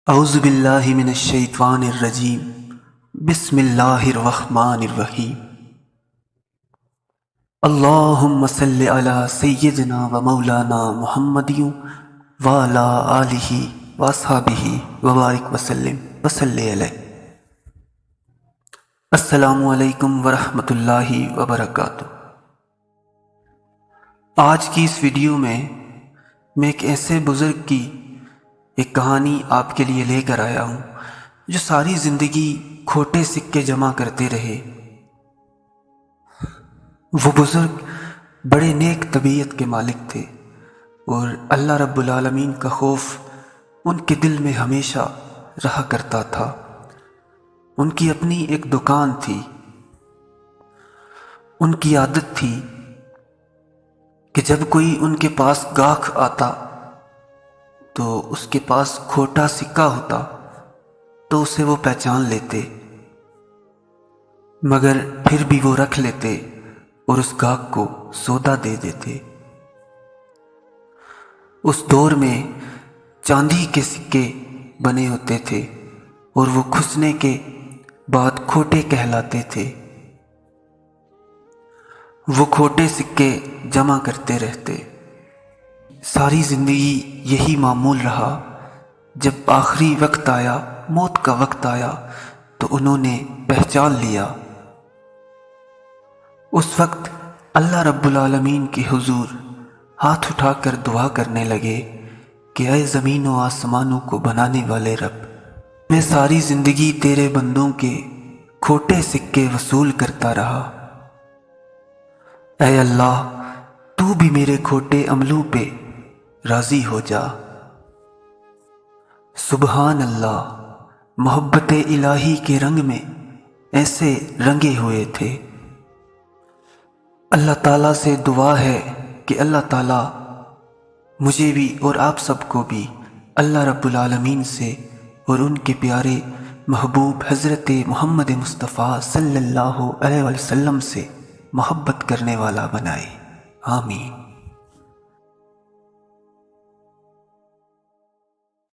اعوذ باللہ من الشیطان الرجیم بسم اللہ الرحمن الرحیم اللہم صلی علی سیدنا و مولانا محمد وعلی آلہ واصحابہ وبارک وسلم وصلی علیہ۔ السلام علیکم ورحمۃ اللہ وبرکاتہ۔ آج کی اس ویڈیو میں ایک ایسے بزرگ کی ایک کہانی آپ کے لیے لے کر آیا ہوں جو ساری زندگی کھوٹے سکے جمع کرتے رہے۔ وہ بزرگ بڑے نیک طبیعت کے مالک تھے اور اللہ رب العالمین کا خوف ان کے دل میں ہمیشہ رہا کرتا تھا۔ ان کی اپنی ایک دکان تھی۔ ان کی عادت تھی کہ جب کوئی ان کے پاس گاہک آتا تو اس کے پاس کھوٹا سکہ ہوتا تو اسے وہ پہچان لیتے، مگر پھر بھی وہ رکھ لیتے اور اس گاہک کو سودا دے دیتے۔ اس دور میں چاندی کے سکے بنے ہوتے تھے اور وہ کھسنے کے بعد کھوٹے کہلاتے تھے۔ وہ کھوٹے سکے جمع کرتے رہتے۔ ساری زندگی یہی معمول رہا۔ جب آخری وقت آیا، موت کا وقت آیا، تو انہوں نے پہچان لیا۔ اس وقت اللہ رب العالمین کے حضور ہاتھ اٹھا کر دعا کرنے لگے کہ اے زمین و آسمانوں کو بنانے والے رب، میں ساری زندگی تیرے بندوں کے کھوٹے سکے وصول کرتا رہا۔ اے اللہ، تو بھی میرے کھوٹے عملوں پہ راضی ہو جا۔ سبحان اللہ، محبت الہی کے رنگ میں ایسے رنگے ہوئے تھے۔ اللہ تعالیٰ سے دعا ہے کہ اللہ تعالیٰ مجھے بھی اور آپ سب کو بھی اللہ رب العالمین سے اور ان کے پیارے محبوب حضرت محمد مصطفیٰ صلی اللہ علیہ وسلم سے محبت کرنے والا بنائے۔ آمین۔